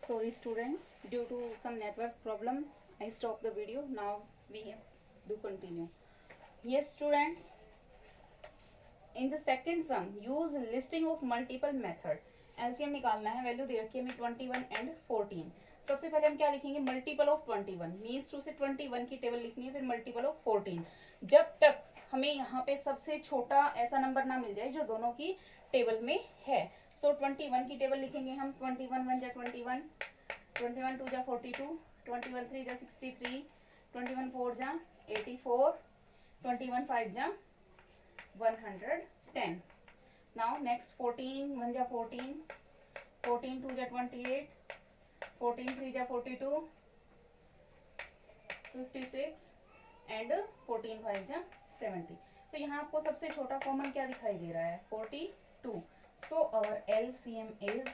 Sorry students, due to some network problem I stopped the video. Now we do continue. Yes students, in the second sum use listing of multiple method. LCM निकालना है, value दे रखी है हमें 21 and 14. सबसे पहले हम क्या लिखेंगे, मल्टीपल ऑफ 21 मीन्स टू से 21 की टेबल लिखनी है, फिर मल्टीपल ऑफ 14. जब तक हमें यहाँ पे सबसे छोटा ऐसा नंबर ना मिल जाए जो दोनों की टेबल में है. सो 21 की टेबल लिखेंगे हम. 21 1 जा 21, 21 2 जा 42, 21 3 जा 63, 21 4 जा 84, 21 5 जा 110. Now next 14 1 जा 14, 14 2 जा 28, 14 3 जा 42, 56 एंड 14 5 जा 70. तो यहाँ आपको सबसे छोटा कॉमन क्या दिखाई दे रहा है, 42. So our LCM is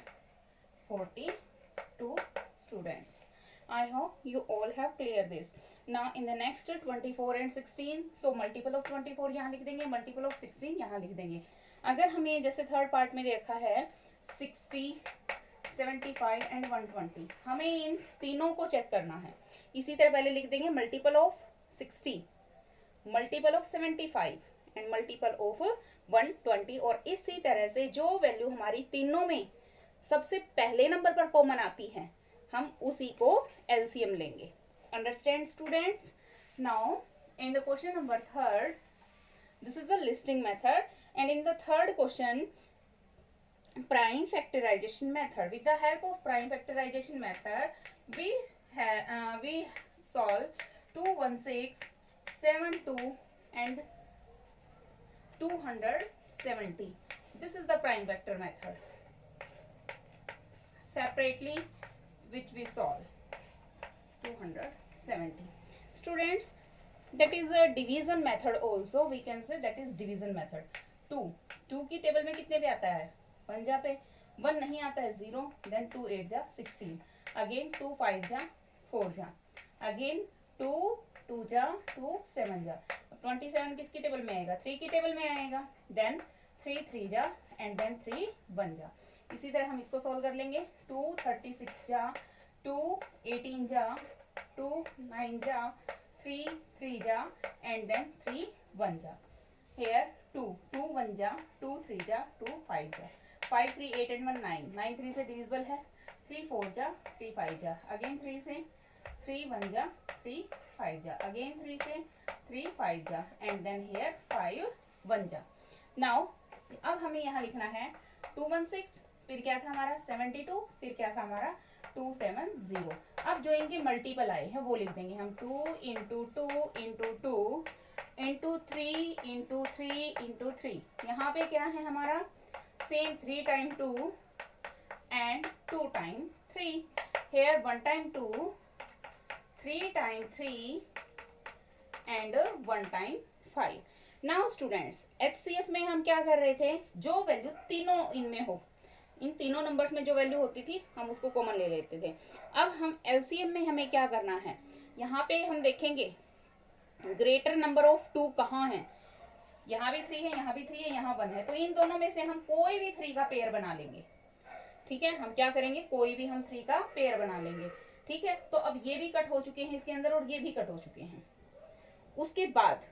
42 students. I hope you all have cleared this. Now in the next 24 and 16, so multiple of 24 यहाँ लिख देंगे, multiple of 16 यहाँ लिख देंगे. अगर हमें जैसे थर्ड पार्ट में देखा है 60, 75 एंड 120, हमें इन तीनों को चेक करना है. इसी तरह पहले लिख देंगे multiple of 60, multiple of 75 and multiple of 120. और इसी तरह से जो वैल्यू हमारी तीनों में सबसे पहले नंबर पर कॉमन आती है हम उसी को एलसीएम लेंगे. Understand students? Now in the question number third, this is the listing method, and in the third question prime factorization method, with the help of prime factorization method we solve 216, 72 and 270. This is the prime factor method separately which we solve 270. Students, that is a division method also, we can say that is division method. 2 की table में कितने पे आता है, 1 जा पे, 1 नहीं आता है 0, then 2 8 जा 16, again 2 5 जा 4 जा, again 2 2 जा 2 7 जा. 27 किसकी टेबल में आएगा, 3 की टेबल में आएगा, then 3 3 जा and then 3 1 जा. इसी तरह हम इसको सॉल्व कर लेंगे. 2 36 जा, 2 18 जा, 2 9 जा, 3 3 जा and then 3 1 जा. Here 2 2 1 जा, 2 3 जा, 2 5 जा, 5 3 8 and 1 9, 9 3 से डिविजिबल है, 3 4 जा 3 5 जा, अगेन 3 से 3 1 जा 3 5 जा, अगेन 3 से 3 5 जा and then here 5 1 जा. Now अब हमें यहाँ लिखना है 216, फिर क्या था हमारा 72, फिर क्या था हमारा 270. अब जो इनके मल्टीपल आए हैं वो लिख देंगे हम. 2 into 2 into 2 into 3 into 3 into 3. यहाँ पे क्या है हमारा same 3 time 2 and 2 time 3. Here 1 time 2, 3 time 3 and 1 time 5. Now students, HCF में हम क्या कर रहे थे, जो वैल्यू तीनों इनमें हो, इन तीनों नंबर्स में जो वैल्यू होती थी हम उसको कॉमन ले लेते थे. अब हम एलसीएम में हमें क्या करना है, यहाँ पे हम देखेंगे ग्रेटर नंबर ऑफ 2 कहाँ है. यहाँ भी 3 है, यहाँ भी 3 है, यहाँ 1 है, तो इन दोनों में से हम कोई भी 3 का पेयर बना लेंगे. ठीक है, हम क्या करेंगे, कोई भी हम 3 का पेयर बना लेंगे. ठीक है, तो अब ये भी कट हो चुके हैं इसके अंदर और ये भी कट हो चुके हैं. उसके बाद,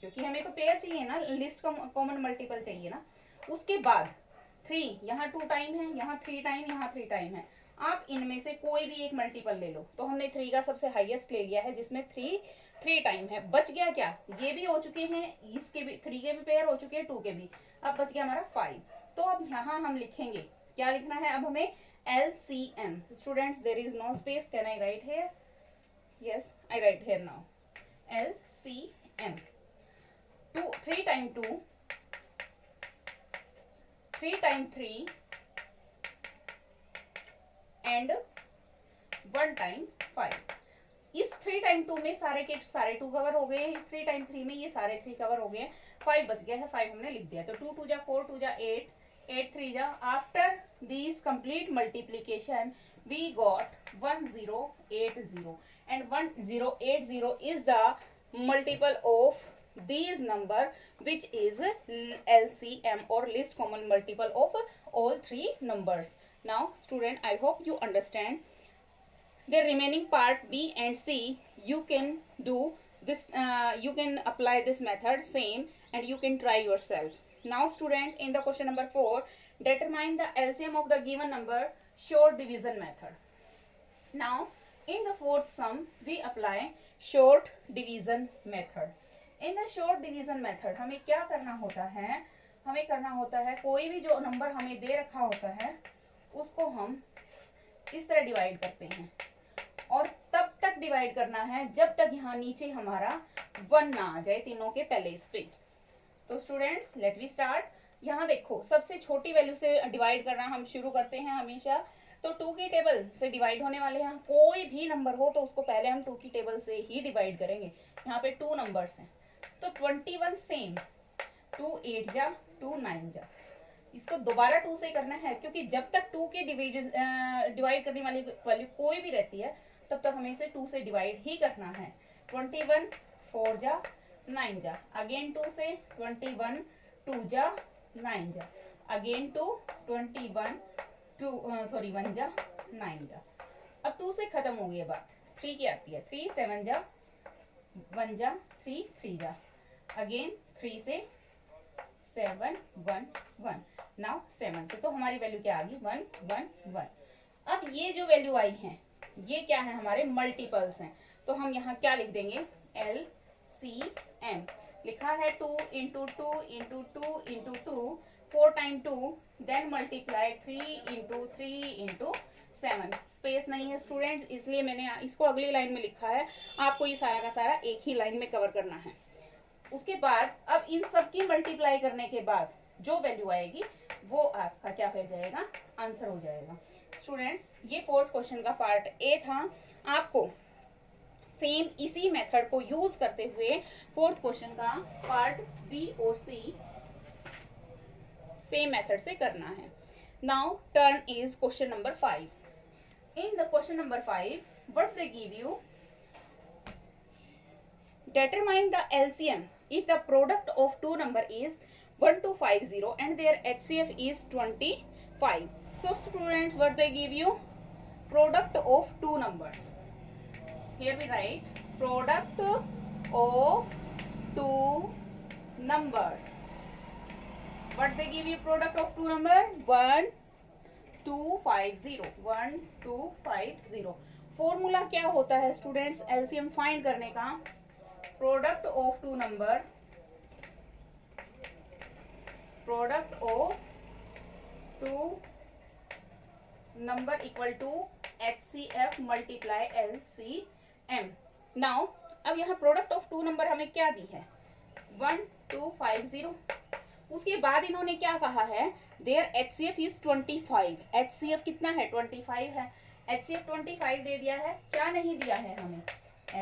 क्योंकि हमें तो पेयर चाहिए ना, लिस्ट कॉमन मल्टीपल चाहिए ना, उसके बाद 3 यहाँ 2 टाइम है, यहाँ 3 टाइम, यहाँ 3 टाइम है. आप इनमें से कोई भी एक मल्टीपल ले लो. तो हमने 3 का सबसे हाईएस्ट ले लिया है जिसमें 3 टाइम है. बच गया क्या, ये भी हो चुके हैं, इसके भी 3 के भी पेयर हो चुके हैं, 2 के भी. अब बच गया हमारा 5. तो अब यहाँ हम लिखेंगे, क्या लिखना है अब हमें, LCM. Students, there is no space, can I write here? Yes, I write here now. LCM 3 time 2, 3 time 3 and 1 time 5. इस 3 टाइम 2 में सारे के सारे 2 कवर हो गए हैं, इस 3 टाइम 3 में ये सारे 3 कवर हो गए हैं. 5 बच गया है, 5 हमने लिख दिया. तो 2 2 जा 4, 2 जा 8, 8 3 जा. After this complete multiplication we got 1080 and 1080 is the multiple of these number which is LCM or least common multiple of all 3 numbers. Now student, I hope you understand. The remaining part B and C, you can do this, you can apply this method same and you can try yourself. Now student, in the question number 4, determine the LCM of the given number, short division method. Now in the fourth sum we apply short division method. In the short division method हमें क्या करना होता है, हमें करना होता है कोई भी जो नंबर हमें दे रखा होता है उसको हम इस तरह डिवाइड करते हैं और तब तक डिवाइड करना है जब तक यहाँ नीचे हमारा 1 ना आ जाए तीनों के प्लेस पे. तो स्टूडेंट्स लेट वी स्टार्ट. यहाँ देखो सबसे छोटी वैल्यू से डिवाइड करना हम शुरू करते हैं हमेशा. तो 2 की टेबल से डिवाइड होने वाले हैं, कोई भी नंबर हो तो उसको पहले हम 2 की टेबल से ही डिवाइड करेंगे. यहाँ पे 2 नंबर्स हैं तो 21 सेम, 2 8 जा 2 9 जा. इसको दोबारा 2 से करना है क्योंकि जब तक 2 की डिवाइड करने वाली वैल्यू कोई भी रहती है तब तक हमें इसे 2 से डिवाइड ही करना है. 21 4 जा 9 जा, अगेन 2 से 21 2 जा 9 जा, अगेन 2 21 1 जा 9 जा. अब 2 से खत्म हो गई बात. 3 की आती है, 3 7 जा 1 जा 3 3 जा, अगेन 3 से 7 1 1. नाउ 7 से तो हमारी वैल्यू क्या आ गई 1 1 1. अब ये जो वैल्यू आई है ये क्या है, हमारे मल्टीपल्स हैं. तो हम यहाँ क्या लिख देंगे, LCM. लिखा है 2 into 2 into 2 into 2, 4 time 2, then multiply 3 into 3 into 7. Space नहीं है स्टूडेंट्स इसलिए मैंने इसको अगली लाइन में लिखा है. आपको ये सारा का सारा एक ही लाइन में कवर करना है. उसके बाद अब इन सब की मल्टीप्लाई करने के बाद जो वैल्यू आएगी वो आपका क्या हो जाएगा, आंसर हो जाएगा. स्टूडेंट्स ये फोर्थ क्वेश्चन का पार्ट ए था. आपको सेम इसी मेथड को यूज करते हुए फोर्थ क्वेश्चन का पार्ट बी और सी सेम मेथड से करना है. Now turn is question number 5. In the question number 5 what they give you, determine the LCM if the product of two number is 1250 and their HCF is 25. So students, what they give you, product of two numbers. Here we write product of two numbers. What they give you, product of two number 1 2 5 0 1 2 5 0. Formula क्या होता है students LCM find करने का, product of two number, product of two number equal to HCF multiply LCM. Now अब यहाँ product of two number हमें क्या दी है 1 2 5 0. उसके बाद इन्होंने क्या कहा है, their HCF is 25. HCF कितना है 25 है. HCF 25 दे दिया है, क्या नहीं दिया है हमें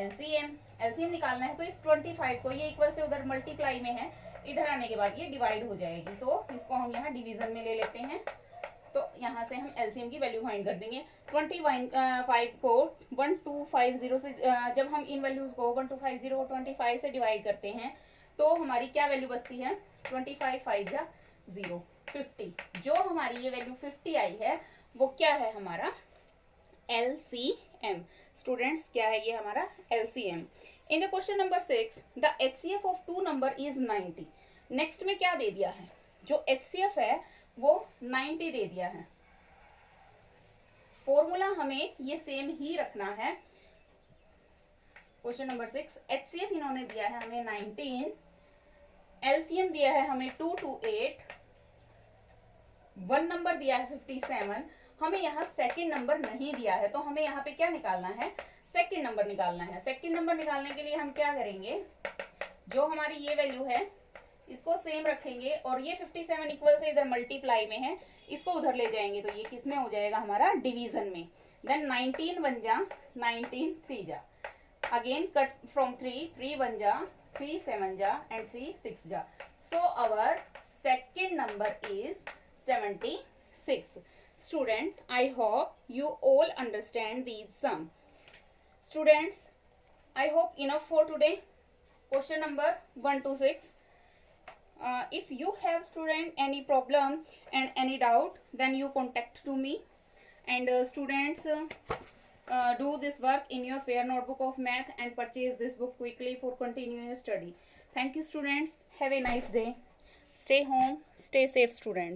LCM निकालना है. तो इस 25 को ये इक्वल से उधर मल्टीप्लाई में है, इधर आने के बाद ये डिवाइड हो जाएगी तो इसको हम यहाँ डिवीजन में ले लेते हैं. तो यहाँ से हम LCM की वैल्यू फाइंड कर देंगे. 25 को 1250 से जब हम इन वैल्यूज को 1250 को 25 से डिवाइड करते हैं तो हमारी क्या वैल्यू बचती है 25 5 जा 0 50. जो हमारी ये वैल्यू 50 आई है वो क्या है हमारा LCM. स्टूडेंट्स क्या है ये हमारा LCM. In the question number 6 the HCF of two number is 90. Next में क्या दे दिया है, जो HCF है वो 90 दे दिया है. फॉर्मूला हमें ये सेम ही रखना है. क्वेश्चन नंबर 6 HCF इन्होंने दिया है हमें 19, LCM दिया है हमें 2 to 8, 1 नंबर दिया है 57. हमें यहाँ सेकंड नंबर नहीं दिया है तो हमें यहाँ पे क्या निकालना है, सेकंड नंबर निकालना है. सेकंड नंबर निकालने के लिए हम क्या करेंगे, जो हमारी ये वैल्यू है इसको सेम रखेंगे और ये 57 इक्वल से इधर मल्टीप्लाई में है, इसको उधर ले जाएंगे तो ये किस में हो जाएगा हमारा डिवीजन में. देन 19 1 जा 19 3 जा, अगेन कट फ्रॉम 3 1 जा 3 7 जा एंड 3 6 जा. So our second number is 76. Student, I hope you all understand these sum. Students, I hope enough for today. Question number 1 to 6. If you have student any problem and any doubt, then you contact to me. And students, do this work in your fair notebook of math and purchase this book quickly for continuing your study. Thank you students. Have a nice day. Stay home, stay safe students.